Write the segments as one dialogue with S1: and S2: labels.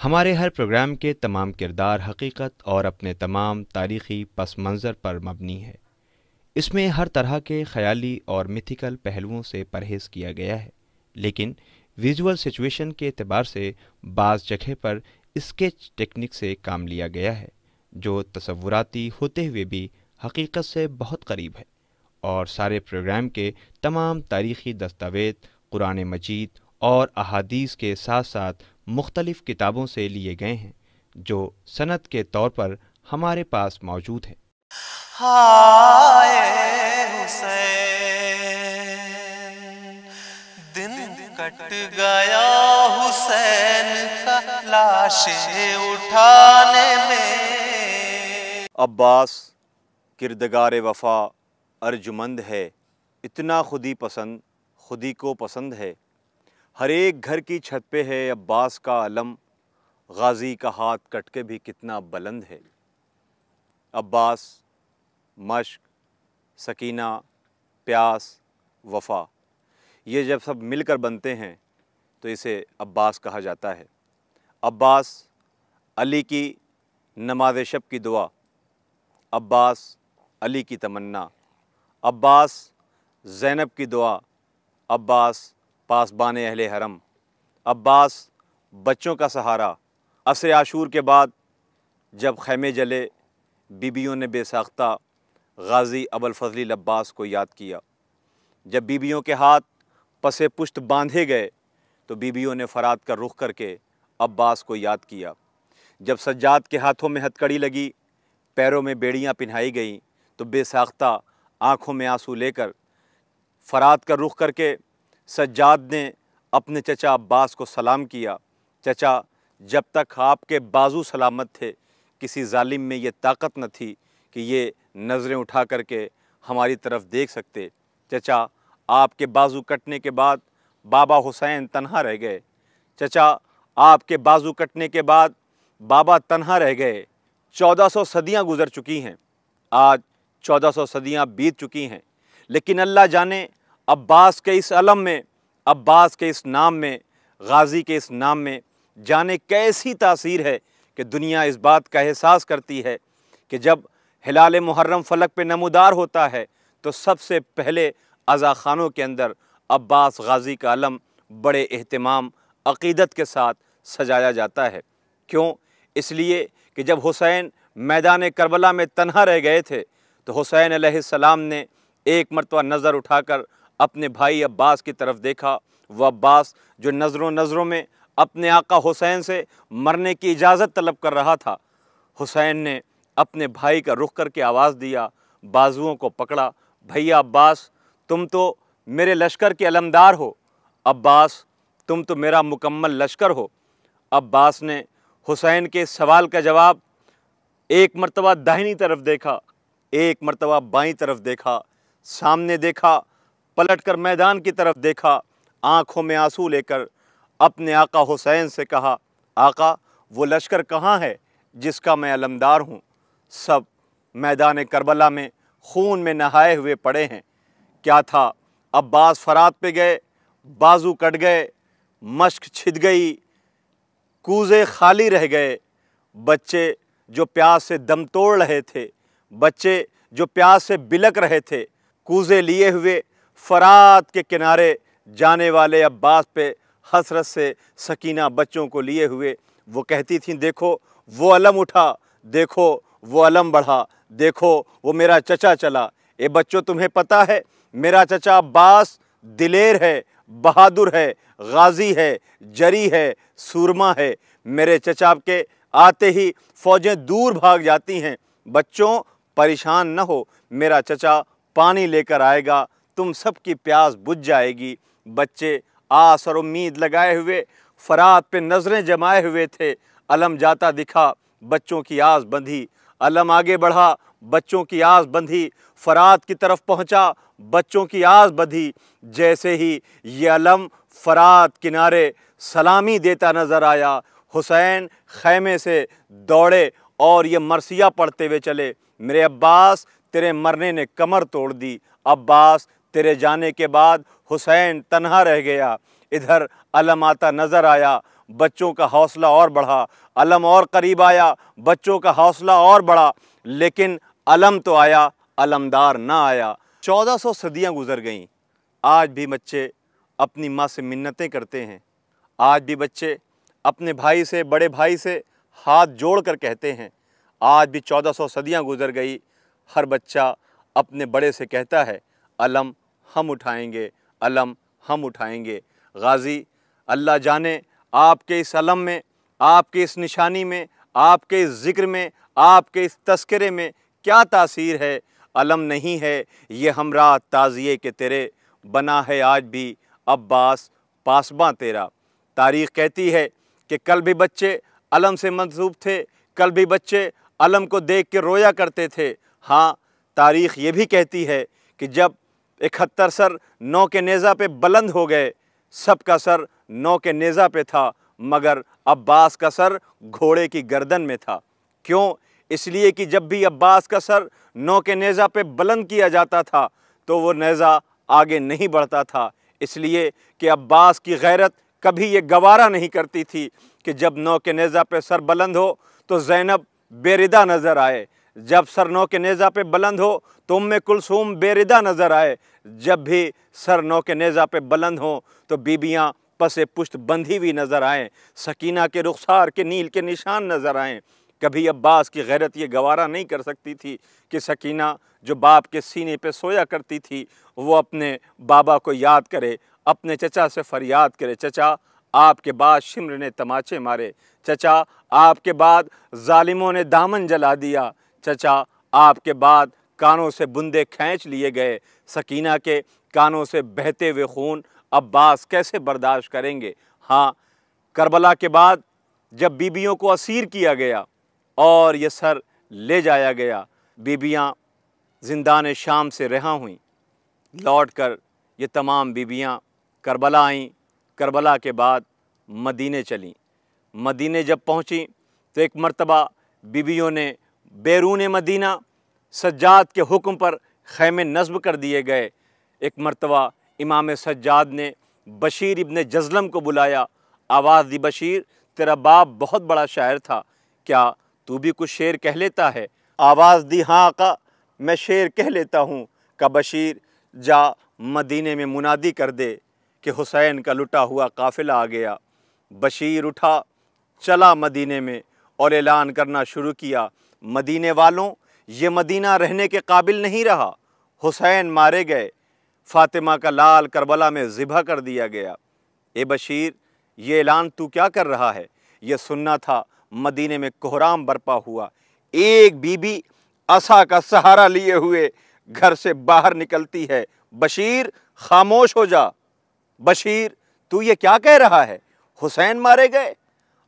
S1: ہمارے ہر پروگرام کے تمام کردار حقیقت اور اپنے تمام تاریخی پس منظر پر مبنی ہے۔ اس میں ہر طرح کے خیالی اور میتھیکل پہلوؤں سے پرہیز کیا گیا ہے، لیکن ویژول سچویشن کے اعتبار سے بعض جگہ پر اسکیچ ٹیکنک سے کام لیا گیا ہے، جو تصوراتی ہوتے ہوئے بھی حقیقت سے بہت قریب ہے۔ اور سارے پروگرام کے تمام تاریخی دستاویز قرآن مجید اور احادیث کے ساتھ ساتھ مختلف کتابوں سے لیے گئے ہیں، جو سند کے طور پر ہمارے پاس موجود ہیں۔
S2: ہائے حسین، دن کٹ گیا حسین کا لاشیں اٹھانے میں۔
S3: عباس کردگار وفا ارجمند ہے، اتنا خودی پسند خودی کو پسند ہے۔ ہر ایک گھر کی چھت پہ ہے عباس کا علم، غازی کا ہاتھ کٹ کے بھی کتنا بلند ہے۔ عباس، مشق، سکینہ، پیاس، وفا، یہ جب سب مل کر بنتے ہیں تو اسے عباس کہا جاتا ہے۔ عباس، علی کی نماز شب کی دعا، عباس، علی کی تمنا، عباس، زینب کی دعا، عباس، پاسبان اہل حرم، عباس، بچوں کا سہارا۔ عصر عاشور کے بعد جب خیمے جلے، بیویوں نے بے ساختہ غازی ابوالفضل عباس کو یاد کیا۔ جب بیویوں کے ہاتھ پسے پشت باندھے گئے تو بیویوں نے فرات کا رخ کر کے عباس کو یاد کیا۔ جب سجاد کے ہاتھوں میں ہتکڑی لگی، پیروں میں بیڑیاں پہنائی گئیں تو بے ساختہ آنکھوں میں آنسو لے کر فرات کا رخ کر کے سجاد نے اپنے چچا عباس کو سلام کیا۔ چچا، جب تک آپ کے بازو سلامت تھے کسی ظالم میں یہ طاقت نہ تھی کہ یہ نظریں اٹھا کر کے ہماری طرف دیکھ سکتے۔ چچا، آپ کے بازو کٹنے کے بعد بابا حسین تنہا رہ گئے۔ چچا، آپ کے بازو کٹنے کے بعد بابا تنہا رہ گئے۔ 1400 صدیاں گزر چکی ہیں، آج 1400 صدیاں بیت چکی ہیں، لیکن اللہ جانے عباس کے اس علم میں، عباس کے اس نام میں، غازی کے اس نام میں جانے کیسی تاثیر ہے کہ دنیا اس بات کا احساس کرتی ہے کہ جب ہلال محرم فلک پہ نمودار ہوتا ہے تو سب سے پہلے عزا خانوں کے اندر عباس غازی کا علم بڑے اہتمام، عقیدت کے ساتھ سجایا جاتا ہے۔ کیوں؟ اس لیے کہ جب حسین میدان کربلا میں تنہا رہ گئے تھے تو حسین علیہ السلام نے ایک مرتبہ نظر اٹھا کر اپنے بھائی عباس کی طرف دیکھا۔ وہ عباس جو نظروں میں اپنے آقا حسین سے مرنے کی اجازت طلب کر رہا تھا، حسین نے اپنے بھائی کا رخ کر کے آواز دیا، بازوؤں کو پکڑا، بھیا عباس، تم تو میرے لشکر کے علمدار ہو، عباس تم تو میرا مکمل لشکر ہو۔ عباس نے حسین کے سوال کا جواب ایک مرتبہ داہنی طرف دیکھا، ایک مرتبہ بائیں طرف دیکھا، سامنے دیکھا، پلٹ کر میدان کی طرف دیکھا، آنکھوں میں آنسو لے کر اپنے آقا حسین سے کہا، آقا وہ لشکر کہاں ہے جس کا میں علمدار ہوں؟ سب میدان کربلا میں خون میں نہائے ہوئے پڑے ہیں۔ کیا تھا؟ عباس فرات پہ گئے، بازو کٹ گئے، مشق چھد گئی، کوزے خالی رہ گئے، بچے جو پیاس سے دم توڑ رہے تھے، بچے جو پیاس سے بلک رہے تھے، کوزے لیے ہوئے فرات کے کنارے جانے والے عباس پہ حسرت سے سکینہ بچوں کو لیے ہوئے وہ کہتی تھیں، دیکھو وہ علم اٹھا، دیکھو وہ علم بڑھا، دیکھو وہ میرا چچا چلا۔ اے بچوں، تمہیں پتہ ہے میرا چچا عباس دلیر ہے، بہادر ہے، غازی ہے، جری ہے، سورما ہے۔ میرے چچا کے آتے ہی فوجیں دور بھاگ جاتی ہیں۔ بچوں پریشان نہ ہو، میرا چچا پانی لے کر آئے گا، تم سب کی پیاس بجھ جائے گی۔ بچے آس اور امید لگائے ہوئے فرات پہ نظریں جمائے ہوئے تھے۔ علم جاتا دکھا، بچوں کی آس بندھی، علم آگے بڑھا، بچوں کی آس بندھی، فرات کی طرف پہنچا، بچوں کی آس بندھی۔ جیسے ہی یہ علم فرات کنارے سلامی دیتا نظر آیا، حسین خیمے سے دوڑے اور یہ مرثیہ پڑھتے ہوئے چلے، میرے عباس تیرے مرنے نے کمر توڑ دی، عباس تیرے جانے کے بعد حسین تنہا رہ گیا۔ ادھر علم آتا نظر آیا، بچوں کا حوصلہ اور بڑھا، علم اور قریب آیا، بچوں کا حوصلہ اور بڑھا، لیکن علم تو آیا، علمدار نہ آیا۔ 1400 صدیاں گزر گئیں، آج بھی بچے اپنی ماں سے منتیں کرتے ہیں، آج بھی بچے اپنے بھائی سے، بڑے بھائی سے ہاتھ جوڑ کر کہتے ہیں۔ آج بھی 1400 صدیاں گزر گئی، ہر بچہ اپنے بڑے سے کہتا ہے علم ہم اٹھائیں گے، علم ہم اٹھائیں گے۔ غازی اللہ جانے آپ کے اس علم میں، آپ کے اس نشانی میں، آپ کے اس ذکر میں، آپ کے اس تذکرے میں کیا تاثیر ہے؟ علم نہیں ہے یہ ہمراہ تعزیے کے تیرے، بنا ہے آج بھی عباس پاسباں تیرا۔ تاریخ کہتی ہے کہ کل بھی بچے علم سے منسوب تھے، کل بھی بچے علم کو دیکھ کے رویا کرتے تھے۔ ہاں، تاریخ یہ بھی کہتی ہے کہ جب 71 سر نو کے نیزہ پہ بلند ہو گئے، سب کا سر نو کے نیزہ پہ تھا مگر عباس کا سر گھوڑے کی گردن میں تھا۔ کیوں؟ اس لیے کہ جب بھی عباس کا سر نو کے نیزہ پہ بلند کیا جاتا تھا تو وہ نیزہ آگے نہیں بڑھتا تھا، اس لیے کہ عباس کی غیرت کبھی یہ گوارا نہیں کرتی تھی کہ جب نو کے نیزہ پہ سر بلند ہو تو زینب بے ردا نظر آئے، جب سر نو کے نیزہ پہ بلند ہو تو ام کلثوم بے ردا نظر آئے، جب بھی سر نو کے نیزہ پہ بلند ہوں تو بیبیاں پس پشت بندھی ہوئی نظر آئیں، سکینہ کے رخسار کے نیل کے نشان نظر آئیں۔ کبھی عباس کی غیرت یہ گوارا نہیں کر سکتی تھی کہ سکینہ جو باپ کے سینے پہ سویا کرتی تھی وہ اپنے بابا کو یاد کرے، اپنے چچا سے فریاد کرے، چچا آپ کے بعد شمر نے تماچے مارے، چچا آپ کے بعد ظالموں نے دامن جلا دیا، چچا آپ کے بعد کانوں سے بندے کھینچ لیے گئے۔ سکینہ کے کانوں سے بہتے ہوئے خون عباس کیسے برداشت کریں گے؟ ہاں، کربلا کے بعد جب بیبیوں کو اسیر کیا گیا اور یہ سر لے جایا گیا، بیبیاں زندان شام سے رہا ہوئیں، لوٹ کر یہ تمام بیبیاں کربلا آئیں، کربلا کے بعد مدینے چلیں۔ مدینے جب پہنچیں تو ایک مرتبہ بیبیوں نے بیرون مدینہ سجاد کے حکم پر خیمے نصب کر دیے گئے۔ ایک مرتبہ امام سجاد نے بشیر ابن جزلم کو بلایا، آواز دی بشیر تیرا باپ بہت بڑا شاعر تھا، کیا تو بھی کچھ شعر کہہ لیتا ہے؟ آواز دی ہاں آقا میں شعر کہہ لیتا ہوں۔ کہ بشیر جا مدینے میں منادی کر دے کہ حسین کا لٹا ہوا قافلہ آ گیا۔ بشیر اٹھا چلا مدینے میں اور اعلان کرنا شروع کیا، مدینے والوں یہ مدینہ رہنے کے قابل نہیں رہا، حسین مارے گئے، فاطمہ کا لال کربلا میں ذبح کر دیا گیا۔ اے بشیر یہ اعلان تو کیا کر رہا ہے؟ یہ سننا تھا مدینے میں کوہرام برپا ہوا، ایک بی بی عصا کا سہارا لیے ہوئے گھر سے باہر نکلتی ہے۔ بشیر خاموش ہو جا، بشیر تو یہ کیا کہہ رہا ہے؟ حسین مارے گئے؟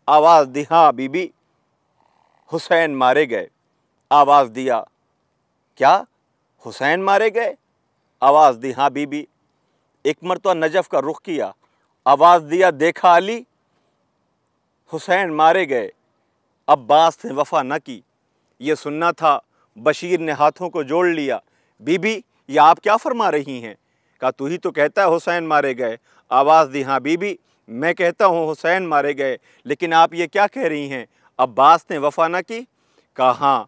S3: آواز دی ہاں بی بی حسین مارے گئے۔ آواز دیا کیا حسین مارے گئے؟ آواز دی ہاں بی بی۔ ایک مرتبہ نجف کا رخ کیا، آواز دیا دیکھا علی حسین مارے گئے، عباس نے وفا نہ کی۔ یہ سننا تھا، بشیر نے ہاتھوں کو جوڑ لیا، بی بی یہ آپ کیا فرما رہی ہیں؟ کہا تو ہی تو کہتا ہے حسین مارے گئے۔ آواز دی ہاں بی بی میں کہتا ہوں حسین مارے گئے، لیکن آپ یہ کیا کہہ رہی ہیں عباس نے وفا نہ کی؟ کہا ہاں،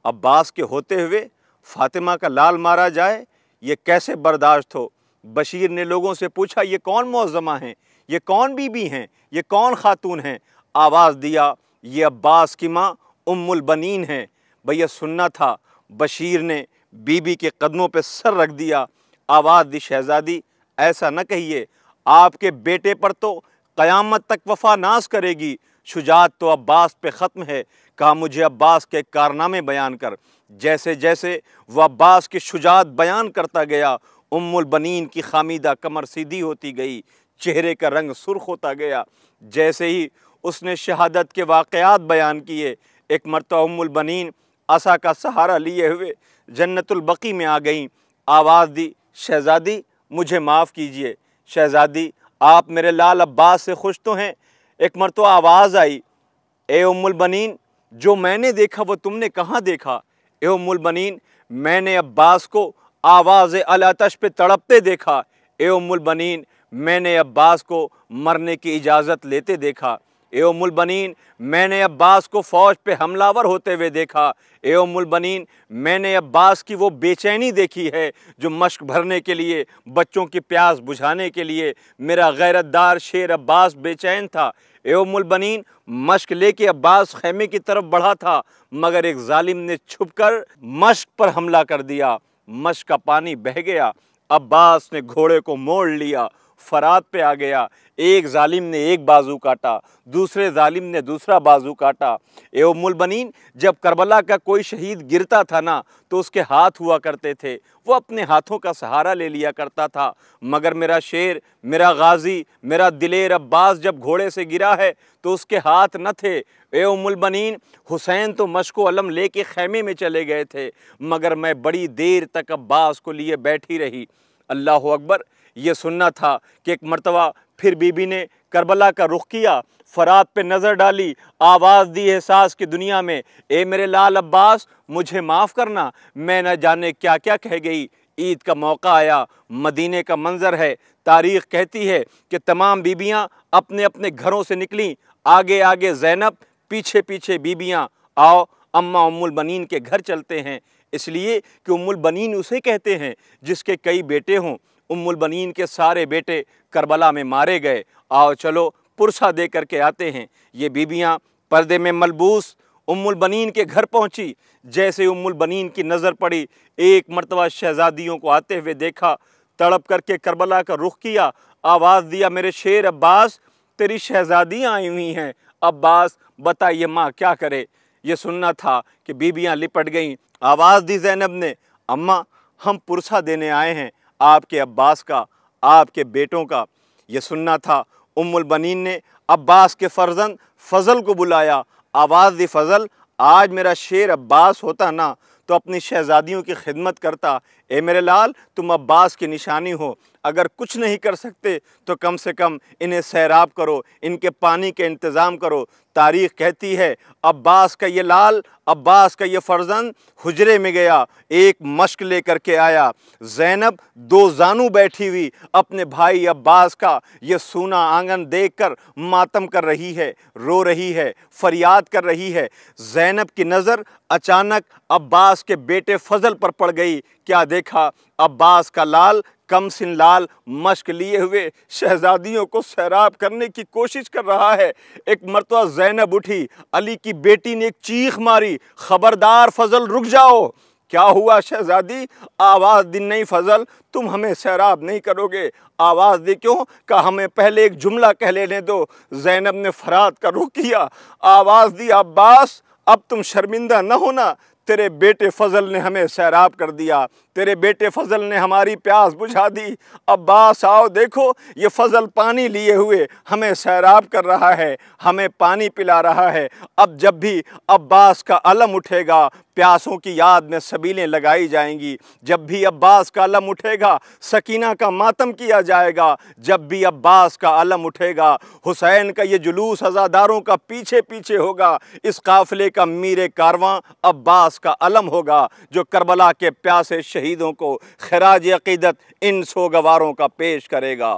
S3: عباس کے ہوتے ہوئے فاطمہ کا لال مارا جائے یہ کیسے برداشت ہو؟ بشیر نے لوگوں سے پوچھا یہ کون معظمہ ہیں، یہ کون بی بی ہیں، یہ کون خاتون ہیں؟ آواز دیا یہ عباس کی ماں ام البنین ہیں۔ بھئی سننا تھا، بشیر نے بی بی کے قدموں پہ سر رکھ دیا۔ آواز دی شہزادی ایسا نہ کہیے، آپ کے بیٹے پر تو قیامت تک وفا ناز کرے گی، شجاعت تو عباس پہ ختم ہے۔ کہا مجھے عباس کے کارنامے بیان کر۔ جیسے جیسے وہ عباس کی شجاعت بیان کرتا گیا، ام البنین کی خامیدہ کمر سیدھی ہوتی گئی، چہرے کا رنگ سرخ ہوتا گیا۔ جیسے ہی اس نے شہادت کے واقعات بیان کیے، ایک مرتبہ ام البنین عصا کا سہارا لیے ہوئے جنت البقیع میں آ گئیں۔ آواز دی شہزادی مجھے معاف کیجئے، شہزادی آپ میرے لال عباس سے خوش تو ہیں؟ ایک مرتبہ آواز آئی، اے ام البنین جو میں نے دیکھا وہ تم نے کہاں دیکھا؟ اے ام البنین میں نے عباس کو آواز الاتش پہ تڑپتے دیکھا۔ اے ام البنین میں نے عباس کو مرنے کی اجازت لیتے دیکھا۔ اے ام البنین میں نے عباس کو فوج پہ حملہ آور ہوتے ہوئے دیکھا۔ اے ام البنین میں نے عباس کی وہ بے چینی دیکھی ہے جو مشک بھرنے کے لیے، بچوں کی پیاس بجھانے کے لیے میرا غیرت دار شیر عباس بے چین تھا۔ اے ام البنین مشک لے کے عباس خیمے کی طرف بڑھا تھا، مگر ایک ظالم نے چھپ کر مشک پر حملہ کر دیا۔ مشک کا پانی بہہ گیا، عباس نے گھوڑے کو موڑ لیا، فرات پہ آ گیا۔ ایک ظالم نے ایک بازو کاٹا، دوسرے ظالم نے دوسرا بازو کاٹا۔ اے ام البنین جب کربلا کا کوئی شہید گرتا تھا نا تو اس کے ہاتھ ہوا کرتے تھے، وہ اپنے ہاتھوں کا سہارا لے لیا کرتا تھا، مگر میرا شیر، میرا غازی، میرا دلیر عباس جب گھوڑے سے گرا ہے تو اس کے ہاتھ نہ تھے۔ اے ام البنین حسین تو مشک و علم لے کے خیمے میں چلے گئے تھے، مگر میں بڑی دیر تک عباس کو لیے بیٹھی رہی۔ اللہ اکبر! یہ سننا تھا کہ ایک مرتبہ پھر بی بی نے کربلا کا رخ کیا، فرات پہ نظر ڈالی، آواز دی احساس کی دنیا میں، اے میرے لال عباس مجھے معاف کرنا، میں نہ جانے کیا کیا کہہ گئی۔ عید کا موقع آیا، مدینے کا منظر ہے، تاریخ کہتی ہے کہ تمام بیبیاں اپنے اپنے گھروں سے نکلیں، آگے آگے زینب، پیچھے پیچھے بیبیاں۔ آؤ اماں ام البنین کے گھر چلتے ہیں، اس لیے کہ ام البنین اسے کہتے ہیں جس کے کئی بیٹے ہوں۔ ام البنین کے سارے بیٹے کربلا میں مارے گئے، آؤ چلو پرسہ دے کر کے آتے ہیں۔ یہ بیبیاں پردے میں ملبوس ام البنین کے گھر پہنچی۔ جیسے ام البنین کی نظر پڑی، ایک مرتبہ شہزادیوں کو آتے ہوئے دیکھا، تڑپ کر کے کربلا کا رخ کیا، آواز دیا، میرے شیر عباس تیری شہزادیاں آئی ہوئی ہیں۔ عباس بتا یہ ماں کیا کرے؟ یہ سننا تھا کہ بیبیاں لپٹ گئیں۔ آواز دی زینب نے، اماں ہم پرسہ دینے آئے ہیں آپ کے عباس کا، آپ کے بیٹوں کا۔ یہ سننا تھا ام البنین نے عباس کے فرزند فضل کو بلایا۔ آواز دی، فضل آج میرا شیر عباس ہوتا نا تو اپنی شہزادیوں کی خدمت کرتا۔ اے میرے لال تم عباس کی نشانی ہو، اگر کچھ نہیں کر سکتے تو کم سے کم انہیں سیراب کرو، ان کے پانی کے انتظام کرو۔ تاریخ کہتی ہے عباس کا یہ لال، عباس کا یہ فرزند حجرے میں گیا، ایک مشک لے کر کے آیا۔ زینب دو زانو بیٹھی ہوئی اپنے بھائی عباس کا یہ سونا آنگن دیکھ کر ماتم کر رہی ہے، رو رہی ہے، فریاد کر رہی ہے۔ زینب کی نظر اچانک عباس کے بیٹے فضل پر پڑ گئی۔ کیا دیکھا؟ عباس کا لال، کم سن لال، مشک لیے ہوئے شہزادیوں کو سیراب کرنے کی کوشش کر رہا ہے۔ ایک مرتبہ زینب اٹھی، علی کی بیٹی نے ایک چیخ ماری، خبردار فضل رک جاؤ۔ کیا ہوا شہزادی؟ آواز دی، نہیں فضل تم ہمیں سیراب نہیں کرو گے۔ آواز دی، کیوں؟ کہا ہمیں پہلے ایک جملہ کہہ لینے دو۔ زینب نے فرات کا رخ کیا، آواز دی، عباس اب تم شرمندہ نہ ہونا، تیرے بیٹے فضل نے ہمیں سیراب کر دیا، تیرے بیٹے فضل نے ہماری پیاس بجھا دی۔ عباس آؤ دیکھو، یہ فضل پانی لیے ہوئے ہمیں سیراب کر رہا ہے، ہمیں پانی پلا رہا ہے۔ اب جب بھی عباس کا علم اٹھے گا پیاسوں کی یاد میں سبیلیں لگائی جائیں گی، جب بھی عباس کا علم اٹھے گا سکینہ کا ماتم کیا جائے گا، جب بھی عباس کا علم اٹھے گا حسین کا یہ جلوس عزاداروں کا پیچھے پیچھے ہوگا۔ اس قافلے کا میر کارواں عباس کا علم ہوگا جو کربلا کے پیاسے شہیدوں کو خراج عقیدت ان سوگواروں کا پیش کرے گا۔